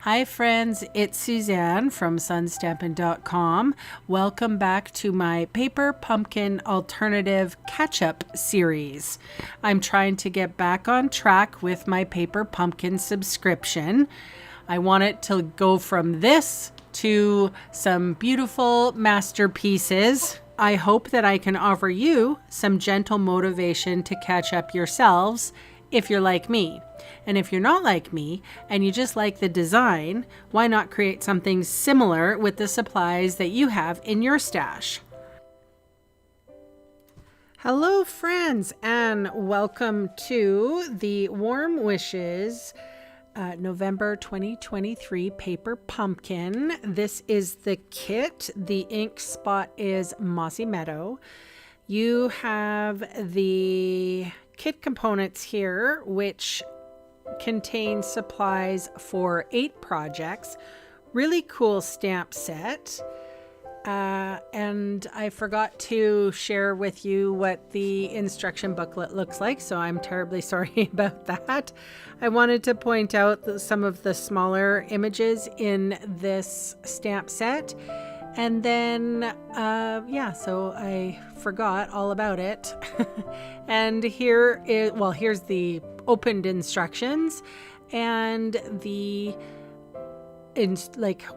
Hi friends, it's Suzanne from sunstampin.com. Welcome back to my Paper Pumpkin Alternative Catch-Up series. I'm trying to get back on track with my Paper Pumpkin subscription. I want it to go from this to some beautiful masterpieces. I hope that I can offer you some gentle motivation to catch up yourselves if you're like me. And if you're not like me and you just like the design, why not create something similar with the supplies that you have in your stash? Hello friends, and welcome to the Warm Wishes November 2023 Paper Pumpkin. This is the kit. The ink spot is Mossy Meadow. You have the kit components here, which contain supplies for 8 projects. Really cool stamp set. And I forgot to share with you what the instruction booklet looks like, so I'm terribly sorry about that. I wanted to point out some of the smaller images in this stamp set. And then, so I forgot all about it. And here's the opened instructions and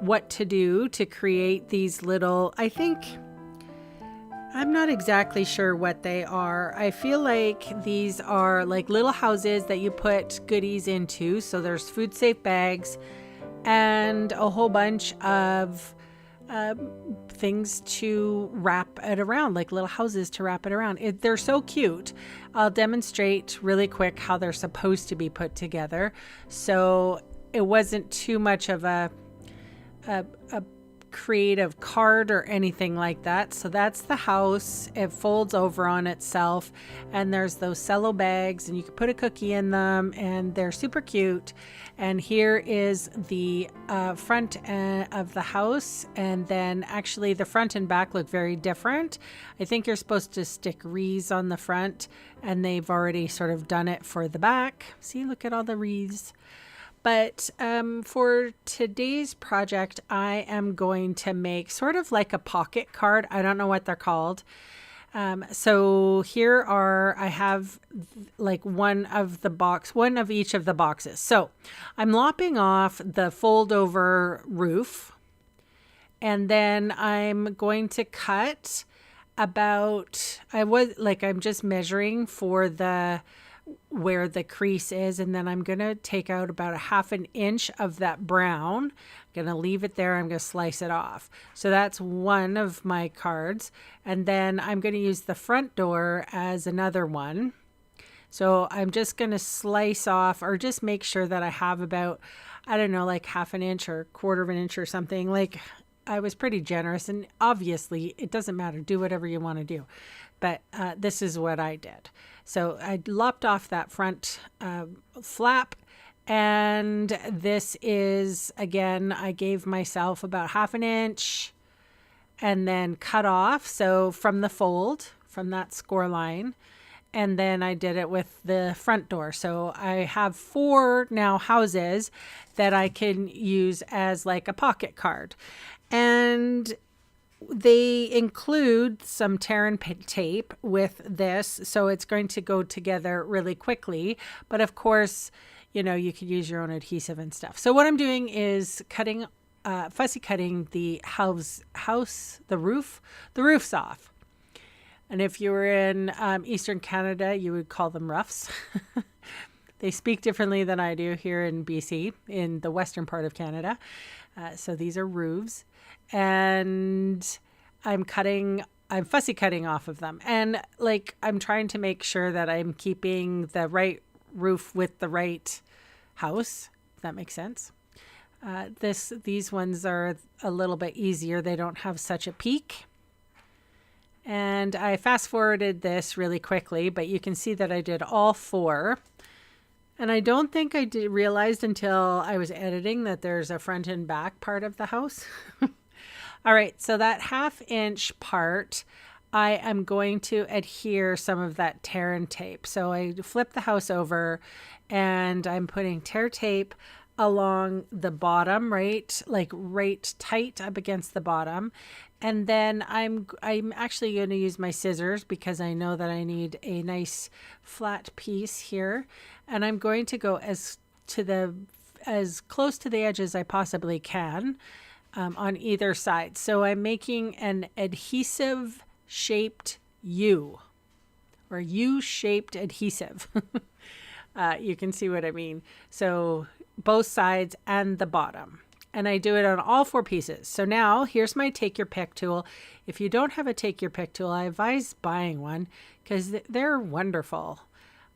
what to do to create these little, I'm not exactly sure what they are. I feel like these are like little houses that you put goodies into. So there's food safe bags and a whole bunch of things to wrap it around, like little houses to wrap it around. They're so cute. I'll demonstrate really quick how they're supposed to be put together. So it wasn't too much of a creative card or anything like that. So that's the house. It folds over on itself, and there's those cello bags, and you can put a cookie in them, and they're super cute. And here is the front of the house, and then actually the front and back look very different. I think you're supposed to stick wreaths on the front, and they've already sort of done it for the back. See, look at all the wreaths. But for today's project, I am going to make sort of like a pocket card. I don't know what they're called. So here I have like one of each of the boxes. So I'm lopping off the fold over roof, and then I'm going to cut about, I'm just measuring for where the crease is, and then I'm going to take out about 1/2 inch of that brown. I'm going to leave it there. I'm going to slice it off. So that's one of my cards. And then I'm going to use the front door as another one. So I'm just going to slice off, or just make sure that I have about, like 1/2 inch or 1/4 inch or something. Like, I was pretty generous, and obviously it doesn't matter. Do whatever you want to do. But this is what I did. So I lopped off that front flap, and this is, again, I gave myself about 1/2 inch and then cut off. So from the fold, from that score line, and then I did it with the front door. So I have 4 now houses that I can use as like a pocket card. And they include some tear and tape with this, so it's going to go together really quickly. But of course, you could use your own adhesive and stuff. So what I'm doing is fussy cutting the the roofs off. And if you were in Eastern Canada, you would call them roughs. They speak differently than I do here in BC, in the western part of Canada. So these are roofs. And I'm fussy cutting off of them. And I'm trying to make sure that I'm keeping the right roof with the right house, if that makes sense. These ones are a little bit easier. They don't have such a peak. And I fast forwarded this really quickly, but you can see that I did all 4. And I don't think I realized until I was editing that there's a front and back part of the house. All right, so that 1/2 inch part, I am going to adhere some of that tear and tape. So I flip the house over, and I'm putting tear tape along the bottom, right? Like right tight up against the bottom. And then I'm actually going to use my scissors because I know that I need a nice flat piece here. And I'm going to go as close to the edge as I possibly can on either side. So I'm making an adhesive shaped U, or U-shaped adhesive. You can see what I mean. So both sides and the bottom. And I do it on all 4 pieces. So now here's my take your pick tool. If you don't have a take your pick tool, I advise buying one because they're wonderful.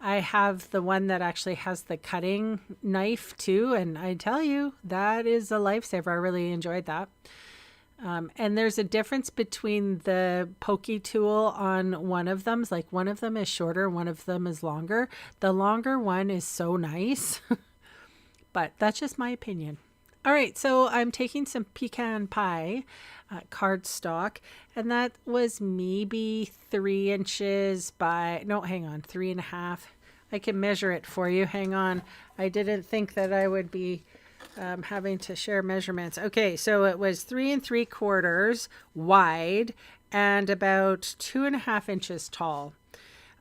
I have the one that actually has the cutting knife too. And I tell you, that is a lifesaver. I really enjoyed that. And there's a difference between the pokey tool on one of them. Like one of them is shorter, one of them is longer. The longer one is so nice, but that's just my opinion. All right, so I'm taking some pecan pie cardstock, and that was maybe 3 inches by, no, hang on, 3.5. I can measure it for you. Hang on. I didn't think that I would be having to share measurements. Okay, so it was 3 3/4 wide and about 2.5 inches tall.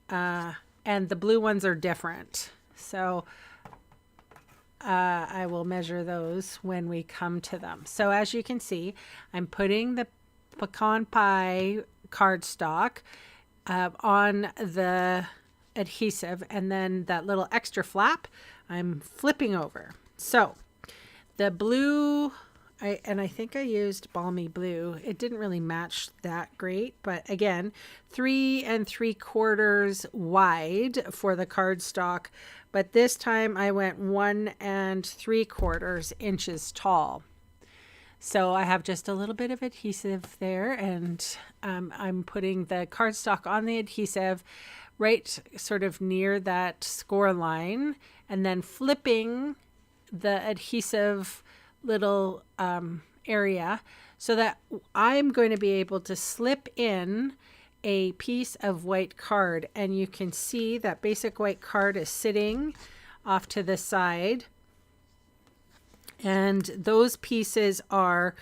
And the blue ones are different. So I will measure those when we come to them. So as you can see, I'm putting the pecan pie cardstock on the adhesive, and then that little extra flap I'm flipping over. So the blue, I think I used balmy blue. It didn't really match that great, but again, 3 3/4 wide for the cardstock. But this time I went 1 3/4 inches tall. So I have just a little bit of adhesive there, and I'm putting the cardstock on the adhesive right sort of near that score line, and then flipping the adhesive little area so that I'm going to be able to slip in a piece of white card, and you can see that basic white card is sitting off to the side, and those pieces are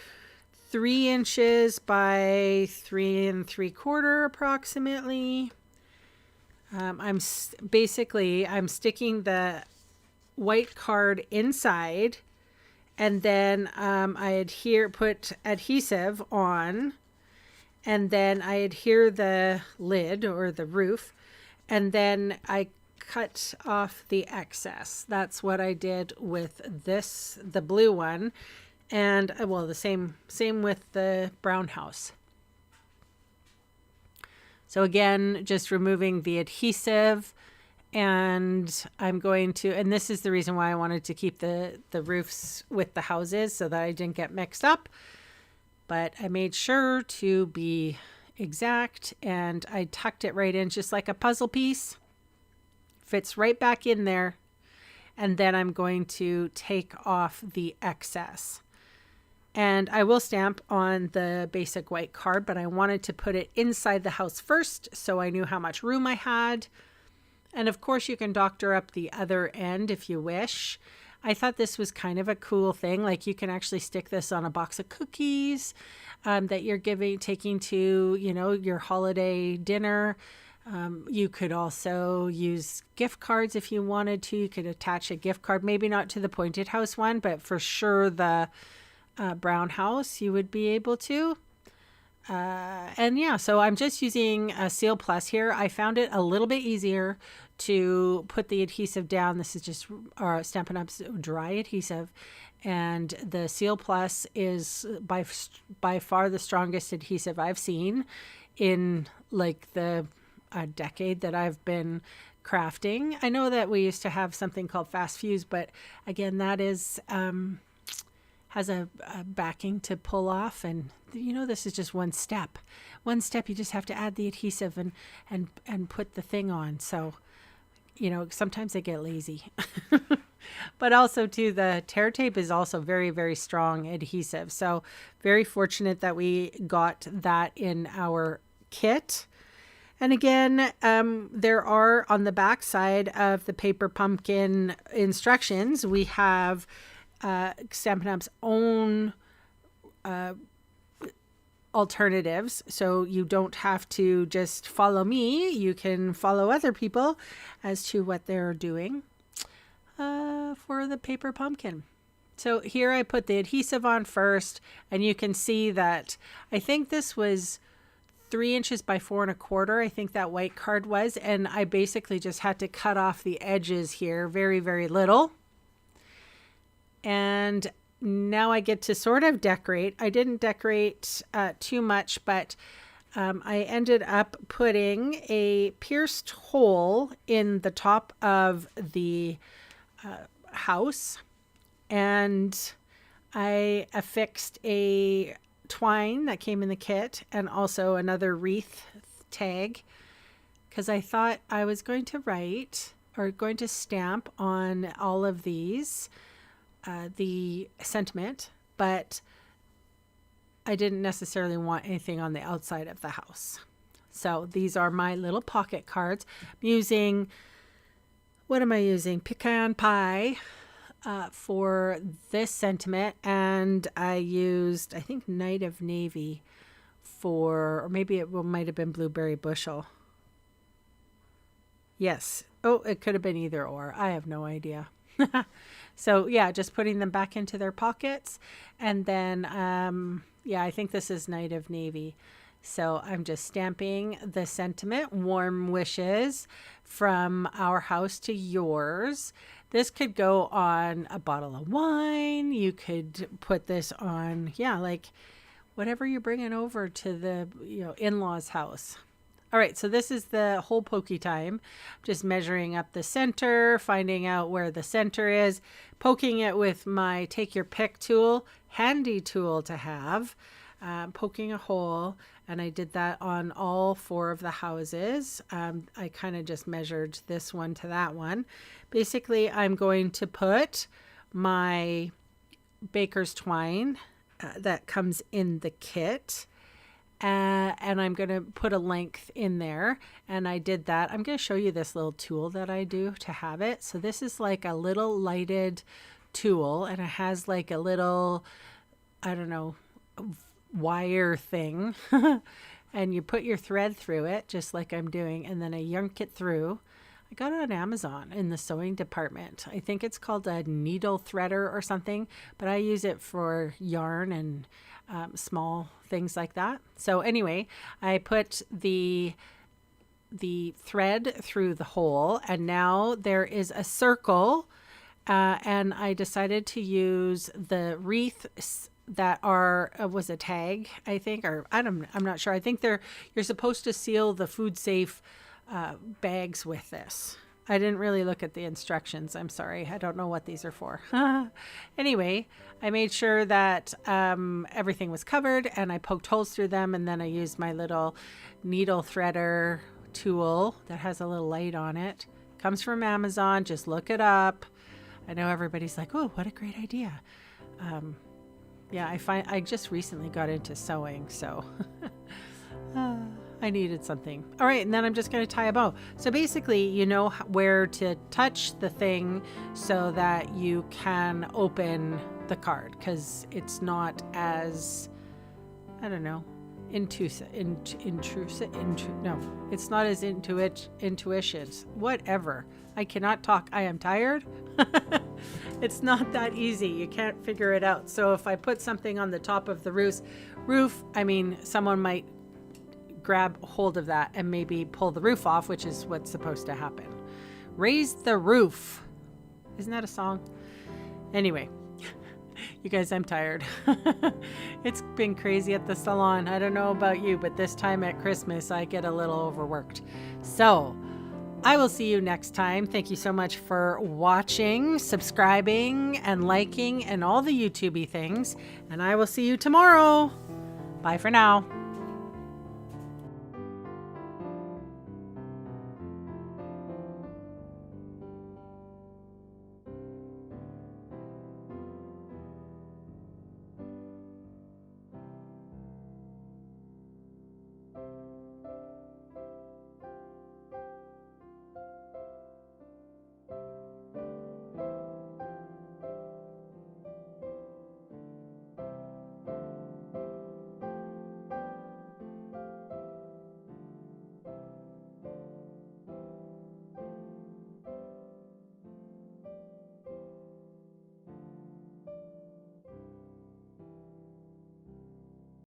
3 inches by 3 3/4 approximately. I'm sticking the white card inside, and then I put adhesive on, and then I adhere the lid or the roof, and then I cut off the excess. That's what I did with the blue one, and well, the same with the brown house. So again, just removing the adhesive, and I'm going to, and this is the reason why I wanted to keep the roofs with the houses so that I didn't get mixed up. But I made sure to be exact, and I tucked it right in just like a puzzle piece. Fits right back in there. And then I'm going to take off the excess. And I will stamp on the basic white card, but I wanted to put it inside the house first so I knew how much room I had. And of course you can doctor up the other end if you wish. I thought this was kind of a cool thing. Like you can actually stick this on a box of cookies that you're taking to, your holiday dinner. You could also use gift cards if you wanted to. You could attach a gift card, maybe not to the pointed house one, but for sure the brown house you would be able to. And yeah, so I'm just using a Seal Plus here. I found it a little bit easier to put the adhesive down. This is just Stampin' Up's dry adhesive, and the Seal Plus is by far the strongest adhesive I've seen in like the decade that I've been crafting. I know that we used to have something called Fast Fuse, but again, that is has a backing to pull off, and this is just one step. You just have to add the adhesive and put the thing on. So sometimes I get lazy. But also too, the tear tape is also very, very strong adhesive. So very fortunate that we got that in our kit. And again, there are on the back side of the paper pumpkin instructions, we have Stampin' Up's own alternatives, so you don't have to just follow me. You can follow other people as to what they're doing for the paper pumpkin. So here I put the adhesive on first, and you can see that I think this was 3 inches by 4 1/4. I think that white card was, and I basically just had to cut off the edges here very, very little. And now I get to sort of decorate. I didn't decorate too much, but I ended up putting a pierced hole in the top of the house, and I affixed a twine that came in the kit and also another wreath tag, because I thought I was going to write or going to stamp on all of these the sentiment, but I didn't necessarily want anything on the outside of the house. So these are my little pocket cards. I'm using, what am I using? Pecan pie for this sentiment, and I used, I think, Night of Navy for, or maybe it might have been Blueberry Bushel. Yes. Oh, it could have been either or. I have no idea. So yeah, just putting them back into their pockets. And then, yeah, I think this is Night of Navy. So I'm just stamping the sentiment, warm wishes from our house to yours. This could go on a bottle of wine. You could put this on, yeah, like whatever you're bringing over to the, in-laws' house. All right, so this is the hole pokey time. Just measuring up the center, finding out where the center is, poking it with my take your pick tool, handy tool to have, poking a hole. And I did that on all 4 of the houses. I kind of just measured this one to that one. Basically, I'm going to put my baker's twine that comes in the kit. And I'm going to put a length in there. And I did that. I'm going to show you this little tool that I do to have it. So this is like a little lighted tool, and it has like a little, I don't know, wire thing. And you put your thread through it, just like I'm doing, and then I yank it through. I got it on Amazon in the sewing department. I think it's called a needle threader or something, but I use it for yarn and small things like that. So anyway, I put the thread through the hole, and now there is a circle, and I decided to use the wreaths that are was a tag, I think, or I'm not sure. I think you're supposed to seal the food safe bags with this. I didn't really look at the instructions. I'm sorry. I don't know what these are for. Anyway, I made sure that everything was covered, and I poked holes through them, and then I used my little needle threader tool that has a little light on it. Comes from Amazon. Just look it up. I know everybody's like, oh, what a great idea. Yeah, I just recently got into sewing, so I needed something. All right, and then I'm just going to tie a bow. So basically, you know where to touch the thing so that you can open the card, because it's not as, I don't know, intrusive. No, it's not as intuitions. Whatever. I cannot talk. I am tired. It's not that easy. You can't figure it out. So if I put something on the top of the roof, I mean, someone might grab hold of that and maybe pull the roof off, which is what's supposed to happen. Raise the roof. Isn't that a song? Anyway, you guys, I'm tired. It's been crazy at the salon. I don't know about you, but this time at Christmas, I get a little overworked. So I will see you next time. Thank you so much for watching, subscribing, and liking, and all the YouTubey things. And I will see you tomorrow. Bye for now.